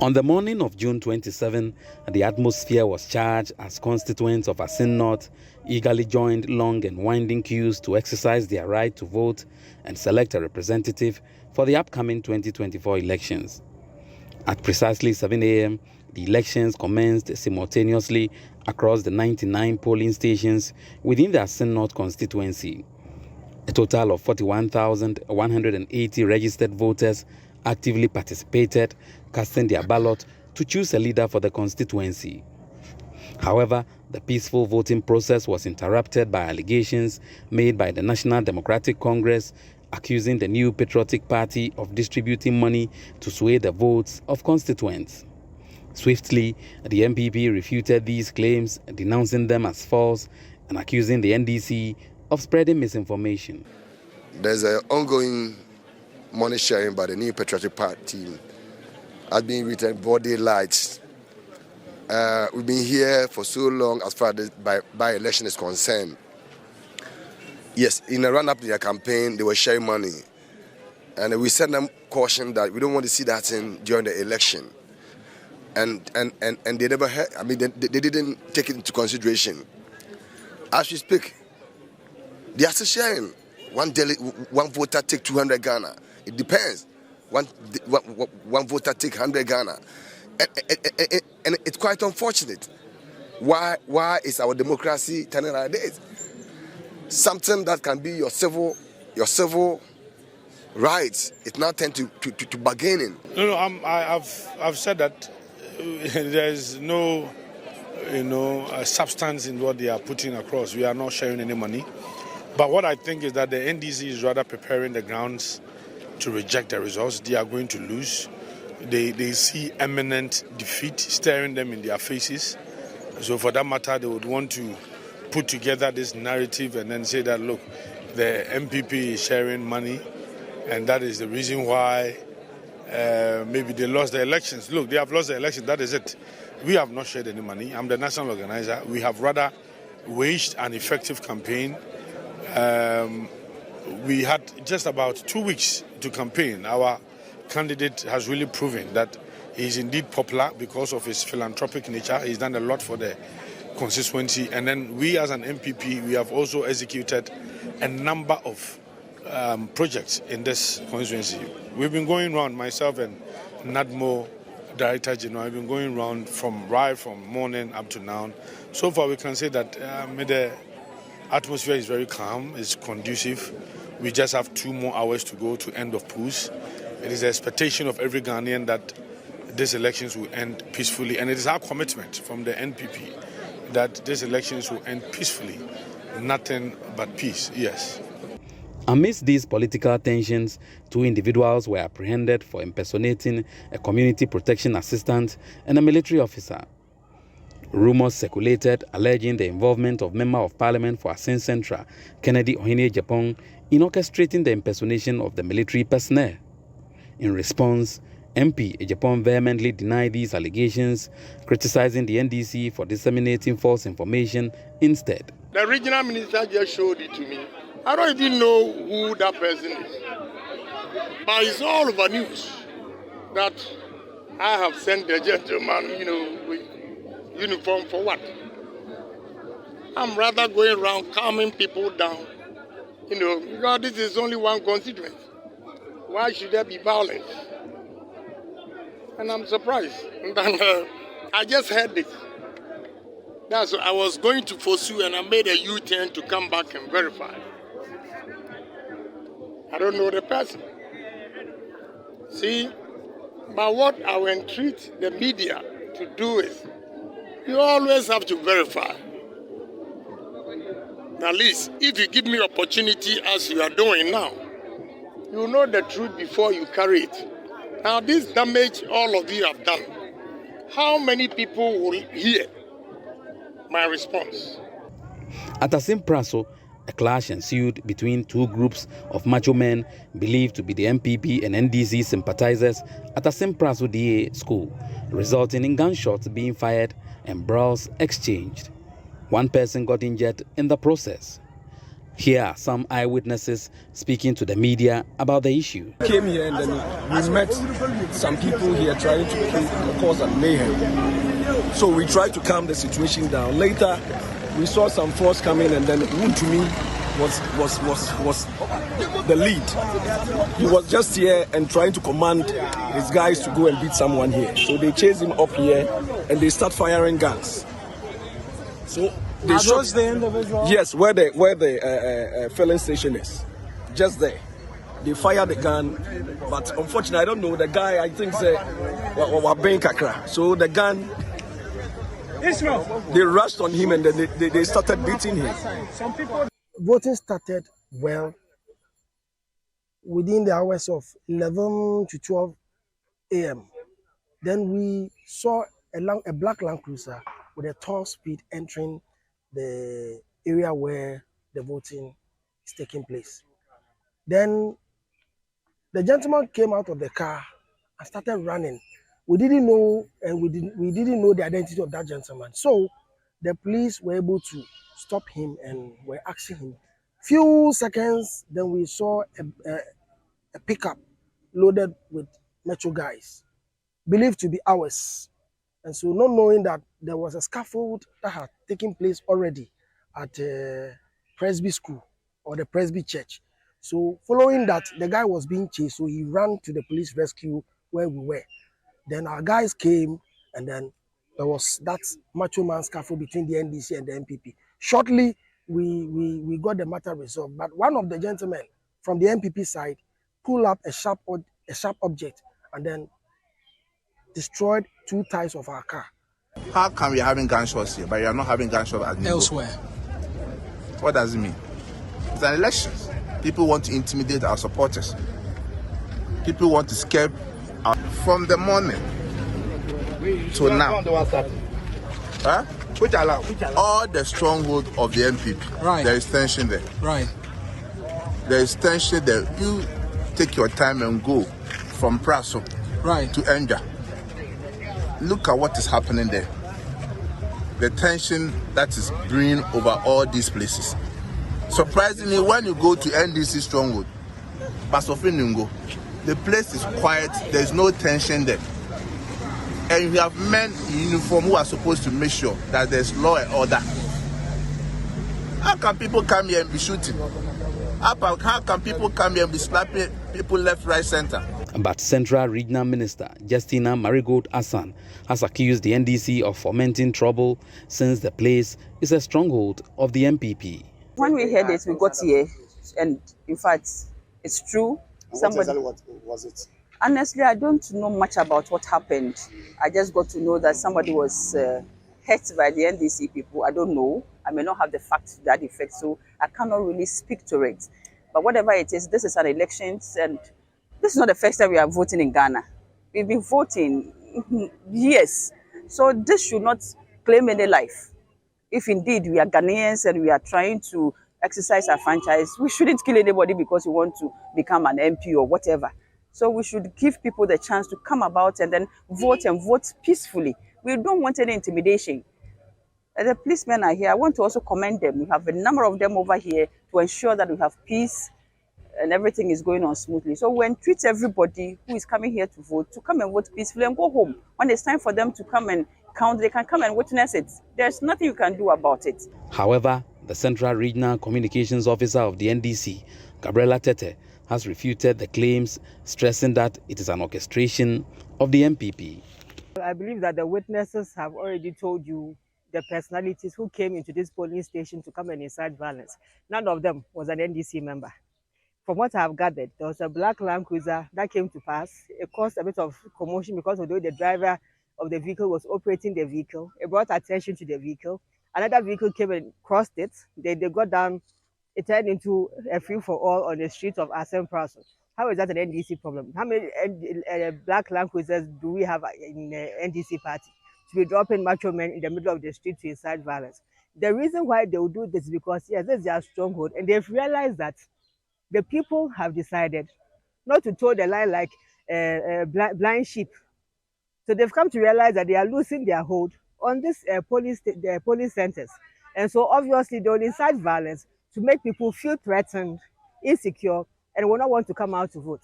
On the morning of June 27, the atmosphere was charged as constituents of Assin North eagerly joined long and winding queues to exercise their right to vote and select a representative for the upcoming 2024 elections. At precisely 7 a.m., the elections commenced simultaneously across the 99 polling stations within the Assin North constituency. A total of 41,180 registered voters actively participated, casting their ballot to choose a leader for the constituency. However, the peaceful voting process was interrupted by allegations made by the National Democratic Congress accusing the New Patriotic Party of distributing money to sway the votes of constituents. Swiftly, the NPP refuted these claims, denouncing them as false and accusing the NDC of spreading misinformation. There's an ongoing money sharing by the New Patriotic Party has been written broad daylight. We've been here for so long as far as by-election is concerned. Yes, in the run-up to their campaign, they were sharing money. And we sent them caution that we don't want to see that during the election. And they never heard, they didn't take it into consideration. As we speak, they are still sharing. One voter take 200 Ghana. It depends. One voter take 100 Ghana. And it's quite unfortunate. Why is our democracy turning like this? Something that can be your civil rights, it's now tend to bargaining. No, I've said that there's no substance in what they are putting across. We are not sharing any money. But what I think is that the NDC is rather preparing the grounds to reject the results. They are going to lose. They see imminent defeat staring them in their faces. So for that matter, they would want to put together this narrative and then say that, look, the MPP is sharing money, and that is the reason why maybe they lost the elections. Look, they have lost the elections, that is it. We have not shared any money. I'm the national organizer. We have rather waged an effective campaign. We had just about 2 weeks to campaign. Our candidate has really proven that he is indeed popular because of his philanthropic nature. He's done a lot for the constituency. And then we as an MPP, we have also executed a number of projects in this constituency. We've been going around, myself and NADMO, Director General, I've been going around from morning up to now. So far we can say that the atmosphere is very calm, it's conducive. We just have 2 more hours to go to end of polls. It is the expectation of every Ghanaian that these elections will end peacefully, and it is our commitment from the NPP that these elections will end peacefully. Nothing but peace, yes. Amidst these political tensions, 2 individuals were apprehended for impersonating a community protection assistant and a military officer. Rumors circulated alleging the involvement of Member of Parliament for Assin Central, Kennedy Ohene Japan, in orchestrating the impersonation of the military personnel. In response, MP Japan vehemently denied these allegations, criticizing the NDC for disseminating false information instead. The regional minister just showed it to me. I don't even know who that person is. But it's all over news that I have sent the gentleman, with uniform for what? I'm rather going around calming people down, because this is only one constituency. Why should there be violence? And I'm surprised. And then, I just heard this. That's I was going to pursue, and I made a U-turn to come back and verify. I don't know the person. See, but what I will entreat the media to do is, you always have to verify. At least, if you give me opportunity as you are doing now, you know the truth before you carry it. Now, this damage all of you have done, how many people will hear my response? At Assin Praso, a clash ensued between 2 groups of macho men believed to be the MPP and NDC sympathizers at Assin Praso DA school, resulting in gunshots being fired and brawls exchanged. 1 person got injured in the process. Here are some eyewitnesses speaking to the media about the issue. Came here and then we met some people here trying to cause a mayhem. So we tried to calm the situation down. Later, we saw some force coming, and then Woon to me was the lead. He was just here and trying to command his guys to go and beat someone here. So they chased him up here and they start firing guns. So they Are shot those the individuals? Yes, where the filling station is, just there. They fired the gun, but unfortunately, I don't know the guy. I think was being kakra. So the gun, they rushed on him and then they started beating him. Voting started well within the hours of 11 to 12 a.m. Then we saw a black Land Cruiser with a top speed entering the area where the voting is taking place. Then the gentleman came out of the car and started running. We didn't know, and we didn't know the identity of that gentleman. So the police were able to stop him and were asking him. Few seconds, then we saw a pickup loaded with metro guys, believed to be ours. And so, not knowing that there was a scaffold that had taken place already at Presby School or the Presby Church. So, following that, the guy was being chased, so he ran to the police rescue where we were. Then our guys came, and then there was that macho man scaffold between the NDC and the MPP. Shortly, we got the matter resolved. But one of the gentlemen from the MPP side pulled up a sharp object and then destroyed 2 tires of our car. How come we're having gunshots here, but you're not having gunshots at Nigo? Elsewhere. What does it mean? It's an election. People want to intimidate our supporters. People want to scare our... From the morning to now. Huh? All the stronghold of the MPP. Right. There is tension there. Right. There is tension there. You take your time and go from Praso to Enja. Look at what is happening there. The tension that is brewing over all these places. Surprisingly, when you go to NDC Stronghold, Basofinungo, the place is quiet, there's no tension there. And you have men in uniform who are supposed to make sure that there's law and order. How can people come here and be shooting? How can people come here and be slapping people left, right, center? But Central Regional Minister Justina Marigold Assan has accused the NDC of fomenting trouble since the place is a stronghold of the MPP. When we heard it, we got here, and in fact, it's true. What was it? Honestly, I don't know much about what happened. I just got to know that somebody was hurt by the NDC people. I don't know. I may not have the facts to that effect, so I cannot really speak to it. But whatever it is, this is an election, and this is not the first time we are voting in Ghana. We've been voting years. So this should not claim any life. If indeed we are Ghanaians and we are trying to exercise our franchise, we shouldn't kill anybody because we want to become an MP or whatever. So we should give people the chance to come about and then vote and vote peacefully. We don't want any intimidation. The policemen are here. I want to also commend them. We have a number of them over here to ensure that we have peace and everything is going on smoothly. So we entreat everybody who is coming here to vote to come and vote peacefully and go home. When it's time for them to come and count, they can come and witness it. There's nothing you can do about it. However, the Central Regional Communications Officer of the NDC, Gabriela Tete, has refuted the claims, stressing that it is an orchestration of the MPP. I believe that the witnesses have already told you the personalities who came into this polling station to come and incite violence. None of them was an NDC member. From what I have gathered, there was a black Land Cruiser that came to pass. It caused a bit of commotion because although the driver of the vehicle was operating the vehicle, it brought attention to the vehicle. Another vehicle came and crossed it. They got down. It turned into a free-for-all on the streets of Assin North. How is that an NDC problem? How many black Land Cruisers do we have in the NDC party to be dropping macho men in the middle of the street to incite violence? The reason why they will do this is because, yes, this is their stronghold, and they've realized that the people have decided not to toe the line like blind sheep. So they've come to realize that they are losing their hold on this police centers. And so obviously they will incite violence to make people feel threatened, insecure, and will not want to come out to vote.